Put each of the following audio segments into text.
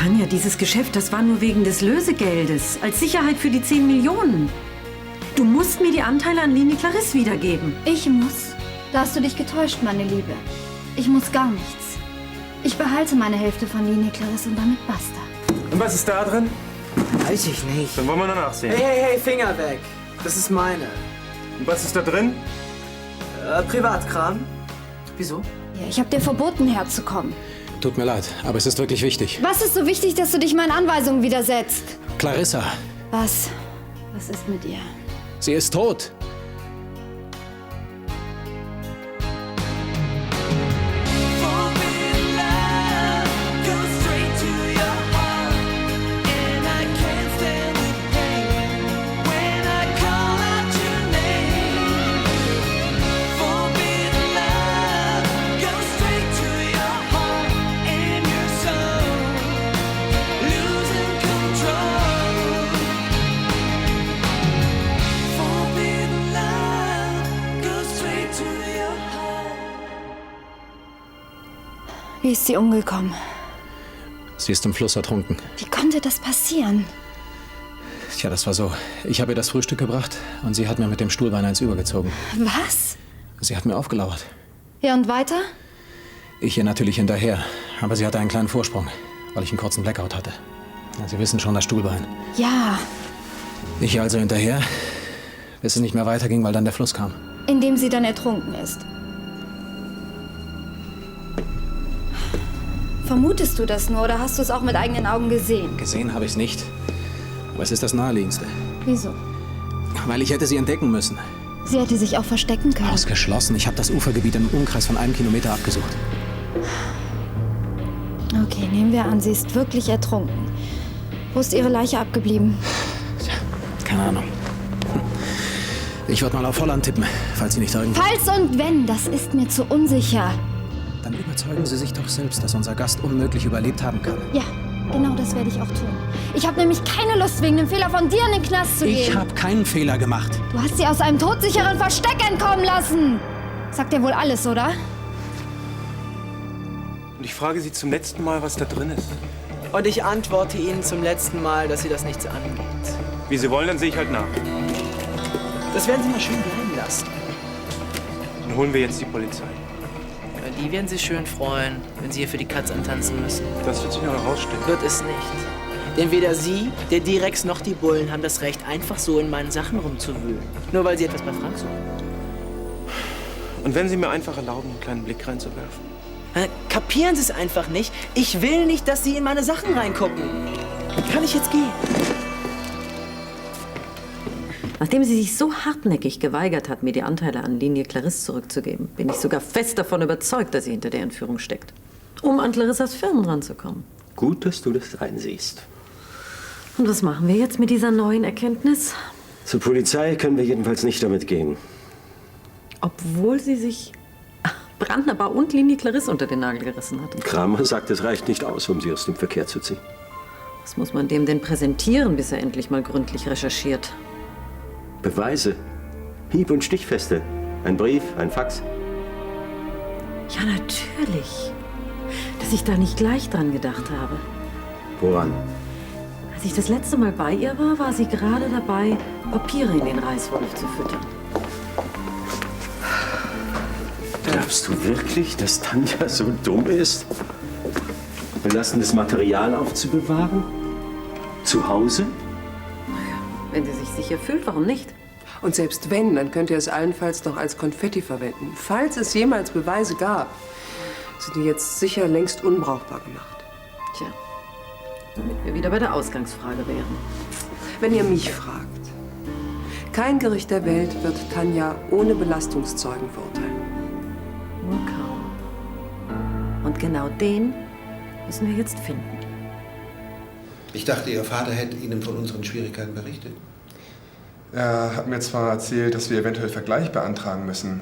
Tanja, dieses Geschäft, das war nur wegen des Lösegeldes. Als Sicherheit für die 10 Millionen. Du musst mir die Anteile an Linie Clarisse wiedergeben. Ich muss? Da hast du dich getäuscht, meine Liebe. Ich muss gar nichts. Ich behalte meine Hälfte von Linie Clarisse und damit basta. Und was ist da drin? Weiß ich nicht. Dann wollen wir nur nachsehen. Hey, Finger weg. Das ist meine. Und was ist da drin? Privatkram. Wieso? Ja, ich habe dir verboten, herzukommen. Tut mir leid, aber es ist wirklich wichtig. Was ist so wichtig, dass du dich meinen Anweisungen widersetzt? Clarissa, Was? Was ist mit ihr? sie ist tot. Wie ist sie umgekommen? Sie ist im Fluss ertrunken. Wie konnte das passieren? Tja, das war so. Ich habe ihr das Frühstück gebracht und sie hat mir mit dem Stuhlbein eins übergezogen. Was? Sie hat mir aufgelauert. Ja, und weiter? Ich ihr natürlich hinterher. Aber sie hatte einen kleinen Vorsprung, weil ich einen kurzen Blackout hatte. Ja, Sie wissen schon, das Stuhlbein. Ja, Ich ihr also hinterher, bis es nicht mehr weiterging, weil dann der Fluss kam. indem sie dann ertrunken ist. Vermutest du das nur oder hast du es auch mit eigenen Augen gesehen? Gesehen habe ich es nicht. Aber es ist das Naheliegendste. Wieso? Weil ich hätte sie entdecken müssen. Sie hätte sich auch verstecken können. Ausgeschlossen. Ich habe das Ufergebiet im Umkreis von 1 Kilometer abgesucht. Okay, nehmen wir an, sie ist wirklich ertrunken. Wo ist ihre Leiche abgeblieben? Tja, keine Ahnung. Ich würde mal auf Holland tippen, falls sie nicht irgendwo... Falls und wenn, das ist mir zu unsicher. Dann überzeugen Sie sich doch selbst, dass unser Gast unmöglich überlebt haben kann. Ja, genau das werde ich auch tun. Ich habe nämlich keine Lust, wegen dem Fehler von dir in den Knast zu gehen. Ich habe keinen Fehler gemacht. Du hast sie aus einem todsicheren Versteck entkommen lassen. Sagt dir wohl alles, oder? Und ich frage Sie zum letzten Mal, was da drin ist. Und ich antworte Ihnen zum letzten Mal, dass Sie das nichts angeht. Wie Sie wollen, dann sehe ich halt nach. Das werden Sie mal schön bleiben lassen. Dann holen wir jetzt die Polizei. Die werden sich schön freuen, wenn Sie hier für die Katz antanzen müssen. Das wird sich noch herausstellen. Wird es nicht. Denn weder Sie, der D-Rex noch die Bullen haben das Recht, einfach so in meinen Sachen rumzuwühlen. Nur weil Sie etwas bei Frank suchen. Und wenn Sie mir einfach erlauben, einen kleinen Blick reinzuwerfen? Kapieren Sie es einfach nicht? Ich will nicht, dass Sie in meine Sachen reingucken. Kann ich jetzt gehen? Nachdem sie sich so hartnäckig geweigert hat, mir die Anteile an Linie Clarisse zurückzugeben, bin ich sogar fest davon überzeugt, dass sie hinter der Entführung steckt. Um an Clarissas Firmen ranzukommen. Gut, dass du das einsiehst. Und was machen wir jetzt mit dieser neuen Erkenntnis? Zur Polizei können wir jedenfalls nicht damit gehen. Obwohl sie sich Brandner und Linie Clarisse unter den Nagel gerissen hat. Kramer sagt, es reicht nicht aus, um sie aus dem Verkehr zu ziehen. Was muss man dem denn präsentieren, bis er endlich mal gründlich recherchiert? Beweise. Hieb- und Stichfeste. Ein Brief, ein Fax. Ja, natürlich. Dass ich da nicht gleich dran gedacht habe. Woran? Als ich das letzte Mal bei ihr war, war sie gerade dabei, Papiere in den Reißwolf zu füttern. Glaubst du wirklich, dass Tanja so dumm ist, belastendes Material aufzubewahren? Zu Hause? Wenn sie sich sicher fühlt, warum nicht? Und selbst wenn, dann könnt ihr es allenfalls noch als Konfetti verwenden. Falls es jemals Beweise gab, sind die jetzt sicher längst unbrauchbar gemacht. Tja, damit wir wieder bei der Ausgangsfrage wären. Wenn ihr mich fragt, kein Gericht der Welt wird Tanja ohne Belastungszeugen verurteilen. Nur kaum. Und genau den müssen wir jetzt finden. Ich dachte, Ihr Vater hätte Ihnen von unseren Schwierigkeiten berichtet. Er hat mir zwar erzählt, dass wir eventuell Vergleich beantragen müssen,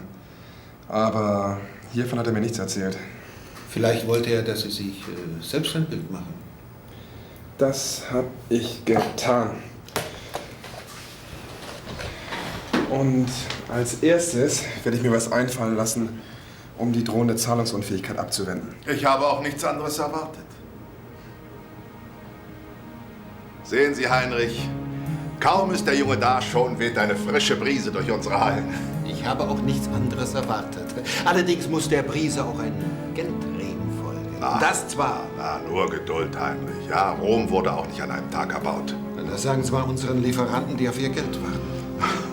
aber hiervon hat er mir nichts erzählt. Vielleicht wollte er, dass Sie sich selbst ein Bild machen. Das habe ich getan. Und als erstes werde ich mir was einfallen lassen, um die drohende Zahlungsunfähigkeit abzuwenden. Ich habe auch nichts anderes erwartet. Sehen Sie, Heinrich, kaum ist der Junge da, schon weht eine frische Brise durch unsere Hallen. Ich habe auch nichts anderes erwartet. Allerdings muss der Brise auch ein Geldregen folgen. Das zwar. Na, nur Geduld, Heinrich. Ja, Rom wurde auch nicht an einem Tag erbaut. Das sagen zwar unseren Lieferanten, die auf ihr Geld warten.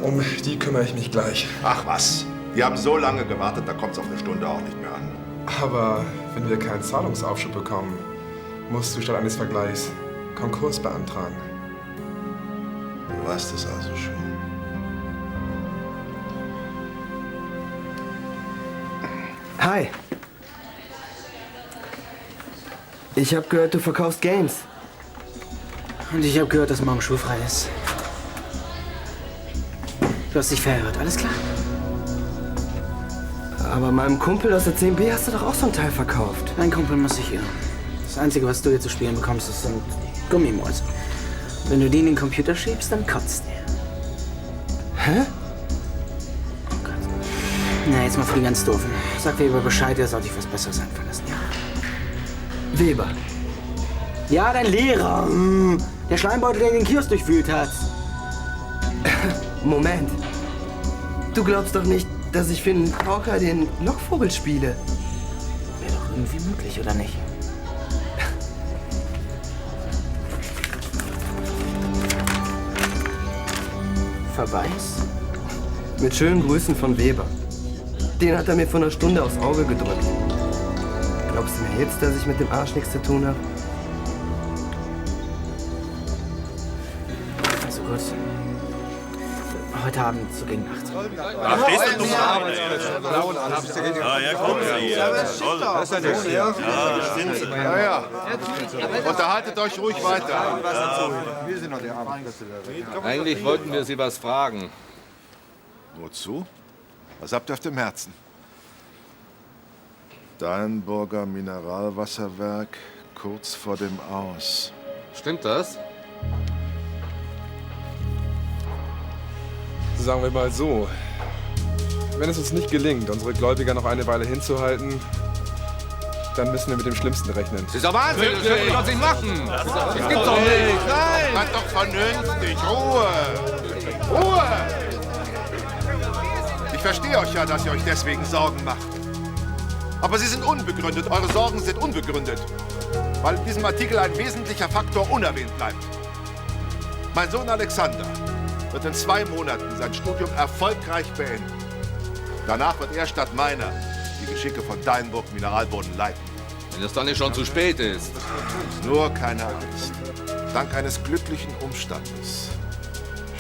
Um die kümmere ich mich gleich. Ach was, die haben so lange gewartet, da kommt es auf eine Stunde auch nicht mehr an. Aber wenn wir keinen Zahlungsaufschub bekommen, musst du statt eines Vergleichs Konkurs beantragen. Du weißt es also schon. Hi. Ich habe gehört, du verkaufst Games. Und ich habe gehört, dass morgen schulfrei ist. Du hast dich verhört, alles klar? Aber meinem Kumpel aus der 10b hast du doch auch so ein Teil verkauft. Dein Kumpel muss sich irren. Das Einzige, was du hier zu spielen bekommst, das sind Gummimäuse. Wenn du die in den Computer schiebst, dann kotzt er. Hä? Oh Gott. Na, jetzt mal für die ganz Doofen. Sag Weber Bescheid, er soll sich was Besseres einfallen lassen, ja? Weber. Ja, dein Lehrer. Der Schleimbeutel, der den Kiosk durchwühlt hat. Moment. Du glaubst doch nicht, dass ich für einen Pauker den Lockvogel spiele? Wäre doch irgendwie möglich, oder nicht? Verweis? Mit schönen Grüßen von Weber. Den hat er mir vor einer Stunde aufs Auge gedrückt. Glaubst du mir jetzt, dass ich mit dem Arsch nichts zu tun habe? Also gut. Heute Abend so gegen 8. Da stehst du dumm da. Ja, kommen Sie. Das ist ja nicht hier. Ja, das sind Sie. Ja. Unterhaltet euch ruhig weiter. Eigentlich wollten wir Sie was fragen. Wozu? Was habt ihr auf dem Herzen? Deinburger Mineralwasserwerk kurz vor dem Aus. Stimmt das? Sagen wir mal so. Wenn es uns nicht gelingt, unsere Gläubiger noch eine Weile hinzuhalten, dann müssen wir mit dem Schlimmsten rechnen. Das ist doch Wahnsinn! Das können wir doch nicht machen! Das gibt's doch nicht! Nein! Seid doch vernünftig! Ruhe! Ruhe! Ich verstehe euch ja, dass ihr euch deswegen Sorgen macht. Aber sie sind unbegründet. Eure Sorgen sind unbegründet. Weil in diesem Artikel ein wesentlicher Faktor unerwähnt bleibt. Mein Sohn Alexander wird in 2 Monaten sein Studium erfolgreich beenden. Danach wird er statt meiner die Geschicke von Deinburg Mineralboden leiten. Wenn es dann nicht schon zu spät ist. Nur keine Angst. Dank eines glücklichen Umstandes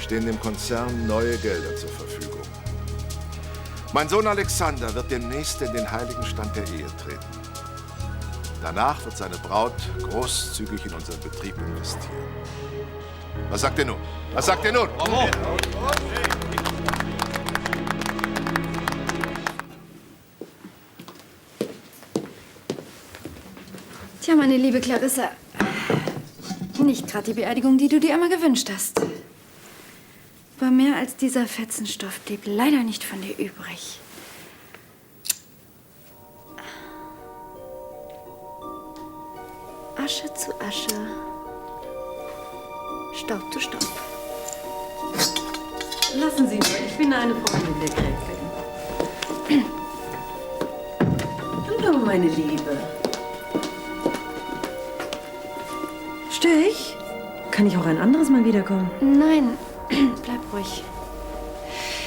stehen dem Konzern neue Gelder zur Verfügung. Mein Sohn Alexander wird demnächst in den heiligen Stand der Ehe treten. Danach wird seine Braut großzügig in unseren Betrieb investieren. Was sagt ihr nun? Was sagt ihr nun? Tja, meine liebe Clarissa, nicht gerade die Beerdigung, die du dir immer gewünscht hast. Aber mehr als dieser Fetzenstoff blieb leider nicht von dir übrig. Asche zu Asche, Staub zu Staub. Lassen Sie nur, ich bin eine Freundin der Gräfin. Hallo, meine Liebe. Störe ich? Kann ich auch ein anderes Mal wiederkommen? Nein, bleib ruhig.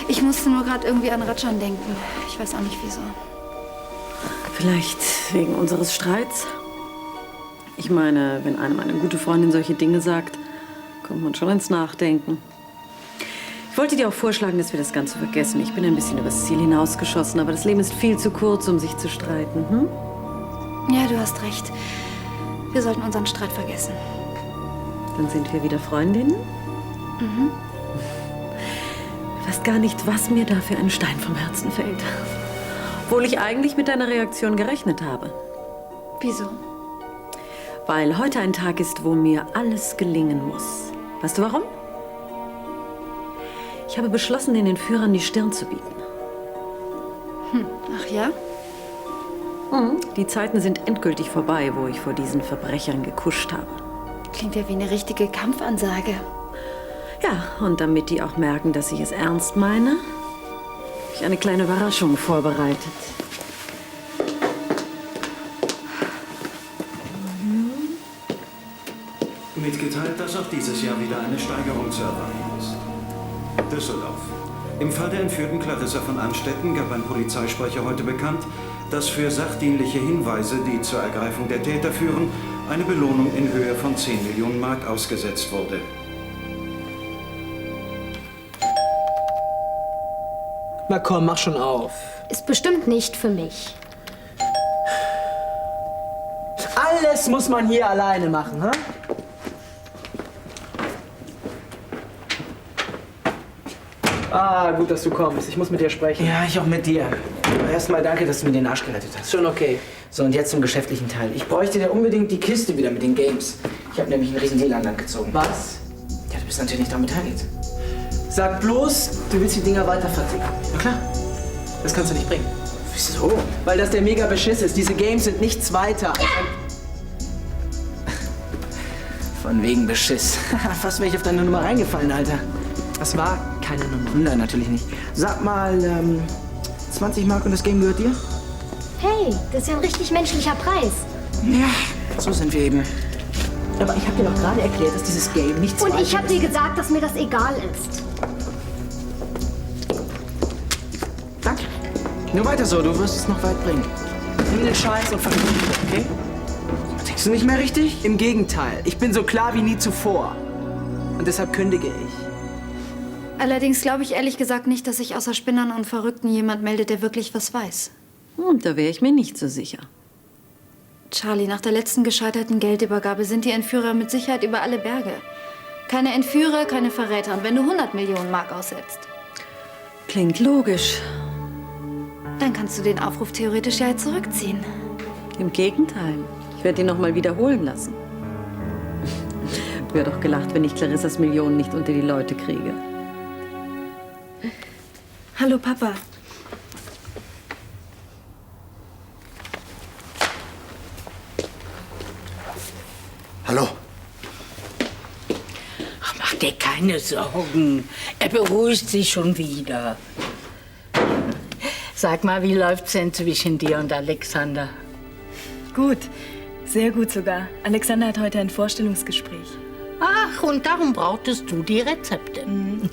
Ich musste nur gerade irgendwie an Ratschan denken. Ich weiß auch nicht, wieso. Vielleicht wegen unseres Streits? Ich meine, wenn einem eine gute Freundin solche Dinge sagt, kommt man schon ins Nachdenken. Ich wollte dir auch vorschlagen, dass wir das Ganze vergessen. Ich bin ein bisschen übers Ziel hinausgeschossen, aber das Leben ist viel zu kurz, um sich zu streiten. Hm? Ja, du hast recht. Wir sollten unseren Streit vergessen. Dann sind wir wieder Freundinnen? Mhm. Ich weiß gar nicht, was mir da für ein Stein vom Herzen fällt. Obwohl ich eigentlich mit deiner Reaktion gerechnet habe. Wieso? Weil heute ein Tag ist, wo mir alles gelingen muss. Weißt du warum? Ich habe beschlossen, den Entführern die Stirn zu bieten. Ach ja? Die Zeiten sind endgültig vorbei, wo ich vor diesen Verbrechern gekuscht habe. Klingt ja wie eine richtige Kampfansage. Ja, und damit die auch merken, dass ich es ernst meine, habe ich eine kleine Überraschung vorbereitet. Mitgeteilt, dass auch dieses Jahr wieder eine Steigerung zu erwarten ist. Düsseldorf. Im Fall der entführten Clarissa von Anstetten gab ein Polizeisprecher heute bekannt, dass für sachdienliche Hinweise, die zur Ergreifung der Täter führen, eine Belohnung in Höhe von 10 Millionen Mark ausgesetzt wurde. Na komm, mach schon auf. Ist bestimmt nicht für mich. Alles muss man hier alleine machen, ha? Ah, gut, dass du kommst. Ich muss mit dir sprechen. Ja, ich auch mit dir. Erstmal danke, dass du mir den Arsch gerettet hast. Schon okay. So, und jetzt zum geschäftlichen Teil. Ich bräuchte dir unbedingt die Kiste wieder mit den Games. Ich habe nämlich einen riesen Deal an Land gezogen. Was? Ja, du bist natürlich nicht daran beteiligt. Sag bloß, du willst die Dinger weiter verticken. Na klar. Das kannst du nicht bringen. Wieso? Weil das der mega Beschiss ist. Diese Games sind nichts weiter. Von wegen Beschiss. Fast wäre ich auf deine Nummer reingefallen, Alter. Das war keine Nummer. Nein, natürlich nicht. Sag mal, 20 Mark und das Game gehört dir? Hey, das ist ja ein richtig menschlicher Preis. Ja, so sind wir eben. Aber ich habe dir doch gerade erklärt, dass dieses Game nichts weiter ist. Und ich habe dir gesagt, dass mir das egal ist. Danke. Nur weiter so, du wirst es noch weit bringen. Nimm den Scheiß und vergiss dich, okay? Denkst du nicht mehr richtig? Im Gegenteil, ich bin so klar wie nie zuvor. Und deshalb kündige ich. Allerdings glaube ich ehrlich gesagt nicht, dass sich außer Spinnern und Verrückten jemand meldet, der wirklich was weiß. Da wäre ich mir nicht so sicher. Charlie, nach der letzten gescheiterten Geldübergabe sind die Entführer mit Sicherheit über alle Berge. Keine Entführer, keine Verräter. Und wenn du 100 Millionen Mark aussetzt, Klingt logisch. dann kannst du den Aufruf theoretisch ja zurückziehen. Im Gegenteil. Ich werde ihn noch mal wiederholen lassen. Wäre doch gelacht, wenn ich Clarissas Millionen nicht unter die Leute kriege. Hallo, Papa. Hallo. Ach, mach dir keine Sorgen. Er beruhigt sich schon wieder. Sag mal, wie läuft's denn zwischen dir und Alexander? Gut. Sehr gut sogar. Alexander hat heute ein Vorstellungsgespräch. Ach, und darum brauchtest du die Rezepte.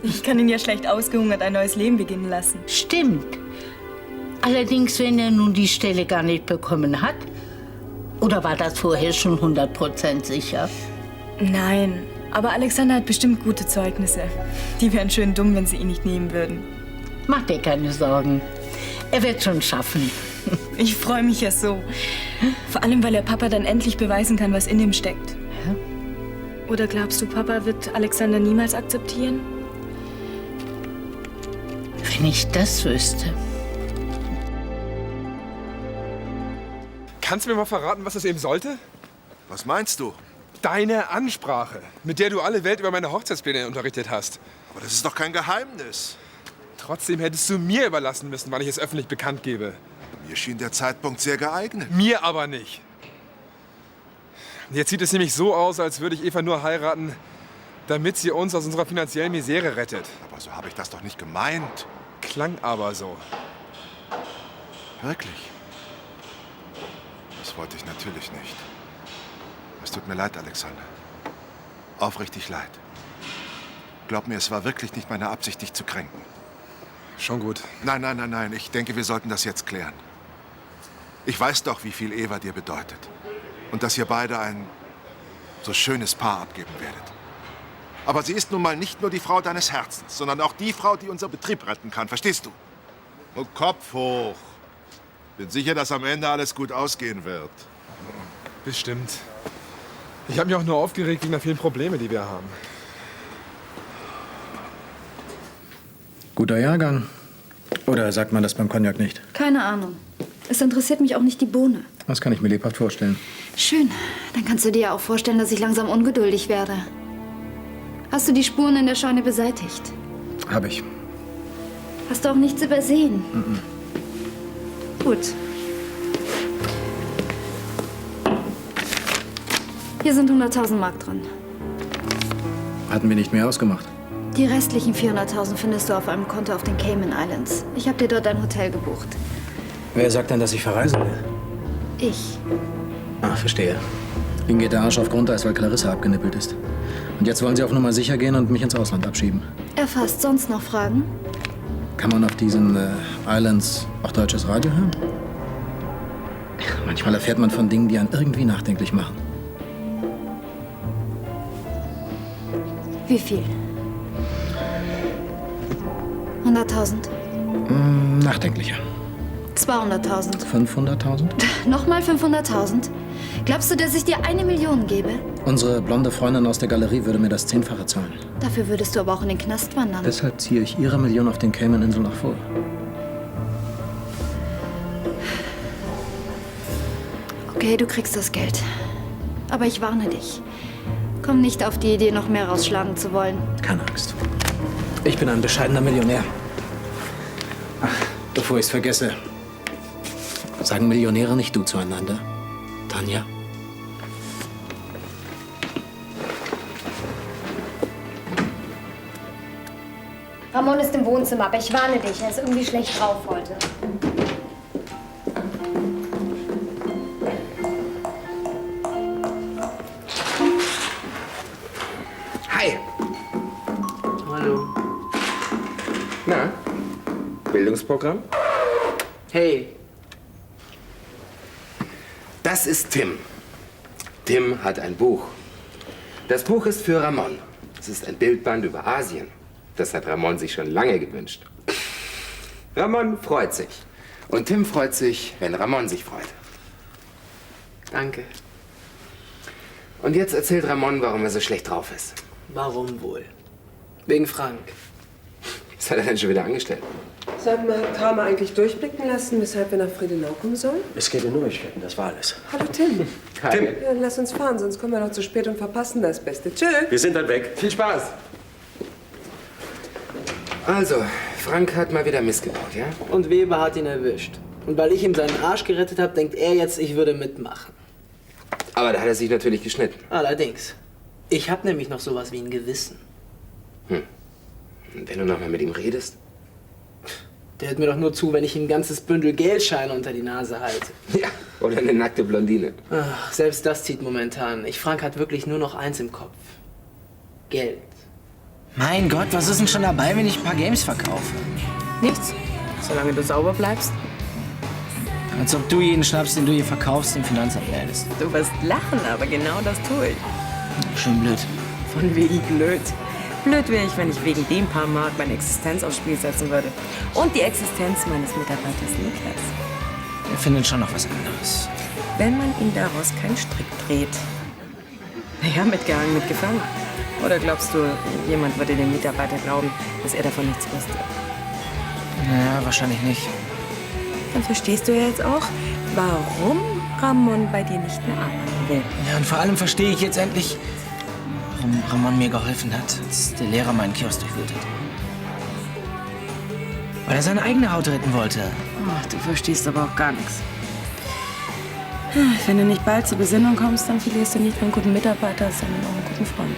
Ich kann ihn ja schlecht ausgehungert ein neues Leben beginnen lassen. Stimmt. Allerdings, wenn er nun die Stelle gar nicht bekommen hat, oder war das vorher schon 100% sicher? Nein, aber Alexander hat bestimmt gute Zeugnisse. Die wären schön dumm, wenn sie ihn nicht nehmen würden. Mach dir keine Sorgen. Er wird schon schaffen. Ich freue mich ja so. Vor allem, weil er Papa dann endlich beweisen kann, was in ihm steckt. Ja? Oder glaubst du, Papa wird Alexander niemals akzeptieren? Wenn ich das wüsste. Kannst du mir mal verraten, was das eben sollte? Was meinst du? Deine Ansprache, mit der du alle Welt über meine Hochzeitspläne unterrichtet hast. Aber das ist doch kein Geheimnis. Trotzdem hättest du mir überlassen müssen, wann ich es öffentlich bekannt gebe. Mir schien der Zeitpunkt sehr geeignet. Mir aber nicht. Jetzt sieht es nämlich so aus, als würde ich Eva nur heiraten, damit sie uns aus unserer finanziellen Misere rettet. Aber so habe ich das doch nicht gemeint. Klang aber so. Wirklich? Das wollte ich natürlich nicht. Es tut mir leid, Alexander. Aufrichtig leid. Glaub mir, es war wirklich nicht meine Absicht, dich zu kränken. Schon gut. Nein, nein, nein, nein. Ich denke, wir sollten das jetzt klären. Ich weiß doch, wie viel Eva dir bedeutet. Und dass ihr beide ein so schönes Paar abgeben werdet. Aber sie ist nun mal nicht nur die Frau deines Herzens, sondern auch die Frau, die unseren Betrieb retten kann. Verstehst du? Und Kopf hoch. Bin sicher, dass am Ende alles gut ausgehen wird. Bestimmt. Ich habe mich auch nur aufgeregt wegen der vielen Probleme, die wir haben. Guter Jahrgang. Oder sagt man das beim Cognac nicht? Keine Ahnung. Es interessiert mich auch nicht die Bohne. Das kann ich mir lebhaft vorstellen. Schön. Dann kannst du dir ja auch vorstellen, dass ich langsam ungeduldig werde. Hast du die Spuren in der Scheune beseitigt? Hab ich. Hast du auch nichts übersehen? Gut. Hier sind 100.000 Mark drin. Hatten wir nicht mehr ausgemacht? Die restlichen 400.000 findest du auf einem Konto auf den Cayman Islands. Ich habe dir dort ein Hotel gebucht. Wer sagt denn, dass ich verreisen will? Ich. Ah, verstehe. Ihnen geht der Arsch auf Grundeis, weil Clarissa abgenippelt ist. Und jetzt wollen Sie auf Nummer sicher gehen und mich ins Ausland abschieben. Erfasst sonst noch Fragen? Kann man auf diesen Islands auch deutsches Radio hören? Manchmal erfährt man von Dingen, die einen irgendwie nachdenklich machen. Wie viel? 100.000? Nachdenklicher. 200.000? 500.000? Nochmal 500.000? Glaubst du, dass ich dir 1 Million gebe? Unsere blonde Freundin aus der Galerie würde mir das 10-fache zahlen. Dafür würdest du aber auch in den Knast wandern. Deshalb ziehe ich Ihre Million auf den Cayman-Inseln noch vor. Okay, du kriegst das Geld. Aber ich warne dich. Komm nicht auf die Idee, noch mehr rausschlagen zu wollen. Keine Angst. Ich bin ein bescheidener Millionär. Ach, bevor ich es vergesse. Sagen Millionäre nicht du zueinander? Tanja? Ramon ist im Wohnzimmer, aber ich warne dich, er ist irgendwie schlecht drauf heute. Hi. Hallo. Na, Bildungsprogramm? Hey. Das ist Tim. Tim hat ein Buch. Das Buch ist für Ramon. Es ist ein Bildband über Asien. Das hat Ramon sich schon lange gewünscht. Ramon freut sich. Und Tim freut sich, wenn Ramon sich freut. Danke. Und jetzt erzählt Ramon, warum er so schlecht drauf ist. Warum wohl? Wegen Frank. Was hat er denn schon wieder angestellt? Sag mal, hat Kramer eigentlich durchblicken lassen, weshalb wir nach Friedenau kommen sollen? Es geht um Neuigkeiten, das war alles. Hallo Tim. Tim. Ja, lass uns fahren, sonst kommen wir noch zu spät und verpassen das Beste. Tschö. Wir sind dann weg. Viel Spaß. Also, Frank hat mal wieder Mist gebaut, ja? Und Weber hat ihn erwischt. Und weil ich ihm seinen Arsch gerettet habe, denkt er jetzt, ich würde mitmachen. Aber da hat er sich natürlich geschnitten. Allerdings. Ich habe nämlich noch sowas wie ein Gewissen. Und wenn du noch mal mit ihm redest? Der hört mir doch nur zu, wenn ich ihm ein ganzes Bündel Geldscheine unter die Nase halte. Ja, oder eine nackte Blondine. Ach, selbst das zieht momentan. Frank hat wirklich nur noch eins im Kopf. Geld. Mein Gott, was ist denn schon dabei, wenn ich ein paar Games verkaufe? Nichts, solange du sauber bleibst. Als ob du jeden Schnaps, den du hier verkaufst, dem Finanzamt meldest. Du wirst lachen, aber genau das tue ich. Schön blöd. Von wegen blöd. Blöd wäre ich, wenn ich wegen dem paar Mark meine Existenz aufs Spiel setzen würde. Und die Existenz meines Mitarbeiters Niklas. Wir finden schon noch was anderes. Wenn man ihm daraus keinen Strick dreht. Naja, mitgehangen, mitgefangen. Oder glaubst du, jemand würde dem Mitarbeiter glauben, dass er davon nichts wusste? Naja, wahrscheinlich nicht. Dann verstehst du ja jetzt auch, warum Ramon bei dir nicht mehr arbeiten will. Ja, und vor allem verstehe ich jetzt endlich, warum Ramon mir geholfen hat, als der Lehrer meinen Kiosk durchwühlt hat. Weil er seine eigene Haut retten wollte. Ach, du verstehst aber auch gar nichts. Wenn du nicht bald zur Besinnung kommst, dann verlierst du nicht nur einen guten Mitarbeiter, sondern auch einen guten Freund.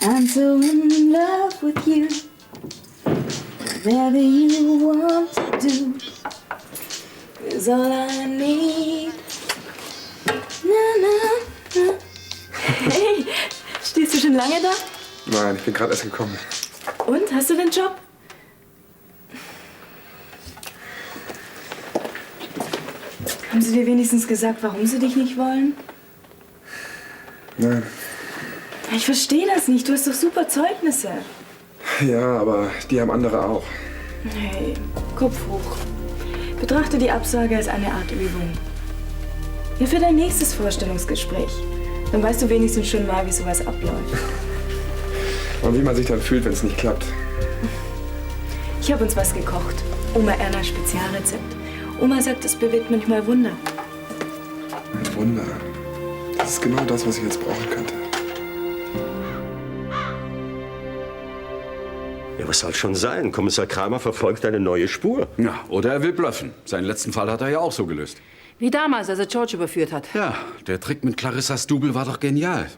I'm so in love with you. Whatever you want to do is all I need. Na, na, na. Hey, stehst du schon lange da? Nein, ich bin gerade erst gekommen. Und, hast du den Job? Haben sie dir wenigstens gesagt, warum sie dich nicht wollen? Nein. Ich verstehe das nicht. Du hast doch super Zeugnisse. Ja, aber die haben andere auch. Hey, Kopf hoch. Betrachte die Absage als eine Art Übung. Ja, für dein nächstes Vorstellungsgespräch. Dann weißt du wenigstens schon mal, wie sowas abläuft. Und wie man sich dann fühlt, wenn es nicht klappt. Ich habe uns was gekocht. Oma Ernas Spezialrezept. Oma sagt, es bewirkt manchmal Wunder. Ein Wunder. Das ist genau das, was ich jetzt brauchen könnte. Ja, was soll schon sein? Kommissar Kramer verfolgt eine neue Spur. Ja, oder er will bluffen. Seinen letzten Fall hat er ja auch so gelöst. Wie damals, als er George überführt hat. Ja, der Trick mit Clarissas Double war doch genial.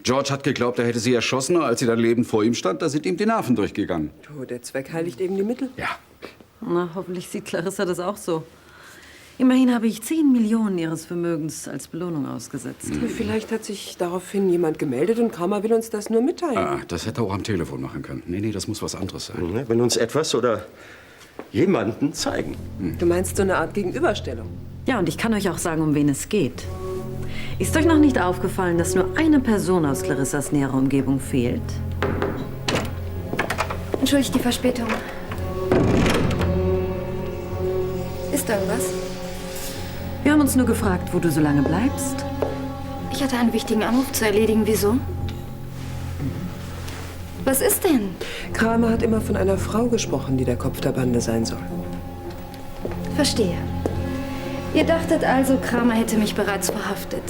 George hat geglaubt, er hätte sie erschossen, und als sie dann lebend vor ihm stand, da sind ihm die Nerven durchgegangen. Du, der Zweck heiligt eben die Mittel. Ja. Na, hoffentlich sieht Clarissa das auch so. Immerhin habe ich 10 Millionen ihres Vermögens als Belohnung ausgesetzt. Vielleicht hat sich daraufhin jemand gemeldet und Kramer will uns das nur mitteilen. Ah, das hätte er auch am Telefon machen können. Nee, das muss was anderes sein. Er will uns etwas oder jemanden zeigen. Du meinst so eine Art Gegenüberstellung? Ja, und ich kann euch auch sagen, um wen es geht. Ist euch noch nicht aufgefallen, dass nur eine Person aus Clarissas näherer Umgebung fehlt? Entschuldigt die Verspätung. Ist irgendwas? Wir haben uns nur gefragt, wo du so lange bleibst. Ich hatte einen wichtigen Anruf zu erledigen. Wieso? Was ist denn? Kramer hat immer von einer Frau gesprochen, die der Kopf der Bande sein soll. Verstehe. Ihr dachtet also, Kramer hätte mich bereits verhaftet.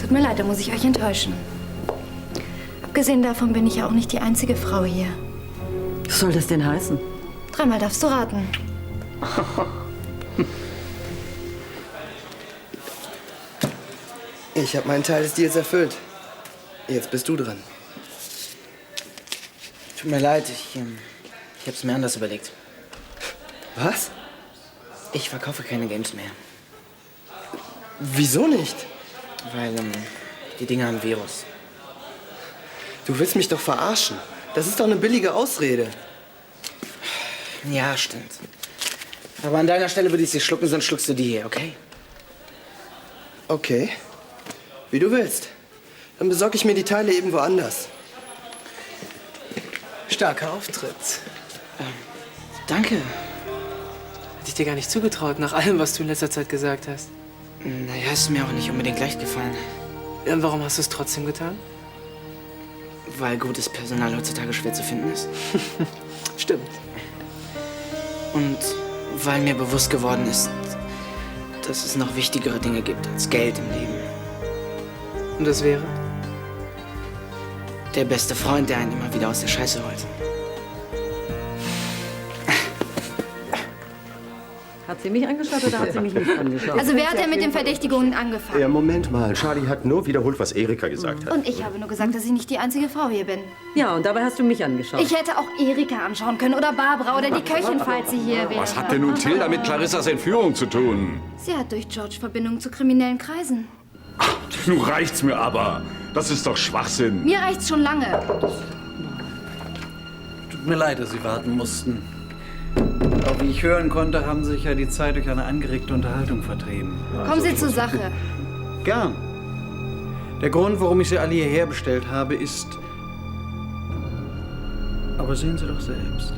Tut mir leid, da muss ich euch enttäuschen. Abgesehen davon bin ich ja auch nicht die einzige Frau hier. Was soll das denn heißen? 3-mal darfst du raten. Ich habe meinen Teil des Deals erfüllt. Jetzt bist du dran. Tut mir leid, ich hab's mir anders überlegt. Was? Ich verkaufe keine Games mehr. Wieso nicht? Weil, die Dinger haben Virus. Du willst mich doch verarschen. Das ist doch eine billige Ausrede. Ja, stimmt. Aber an deiner Stelle würde ich sie schlucken, sonst schluckst du die hier, okay? Okay. Wie du willst. Dann besorge ich mir die Teile eben woanders. Starker Auftritt. Danke. Hätte ich dir gar nicht zugetraut, nach allem, was du in letzter Zeit gesagt hast. Naja, ist mir auch nicht unbedingt leicht gefallen. Und warum hast du es trotzdem getan? Weil gutes Personal heutzutage schwer zu finden ist. Stimmt. Und weil mir bewusst geworden ist, dass es noch wichtigere Dinge gibt als Geld im Leben. Und das wäre? Der beste Freund, der einen immer wieder aus der Scheiße holt. Hat sie mich angeschaut oder hat sie mich nicht angeschaut? Also wer hat denn mit den Verdächtigungen angefangen? Ja, Moment mal. Charlie hat nur wiederholt, was Erika gesagt hat. Und ich habe nur gesagt, dass ich nicht die einzige Frau hier bin. Ja, und dabei hast du mich angeschaut. Ich hätte auch Erika anschauen können oder Barbara oder die Köchin, falls sie hier wäre. Was hat denn nun Tilda mit Clarissas Entführung zu tun? Sie hat durch George Verbindungen zu kriminellen Kreisen. Nun reicht's mir aber. Das ist doch Schwachsinn. Mir reicht's schon lange. Tut mir leid, dass Sie warten mussten. Aber wie ich hören konnte, haben Sie sich ja die Zeit durch eine angeregte Unterhaltung vertrieben. Kommen Sie zur Sache. Gern. Der Grund, warum ich Sie alle hierher bestellt habe, ist... Aber sehen Sie doch selbst.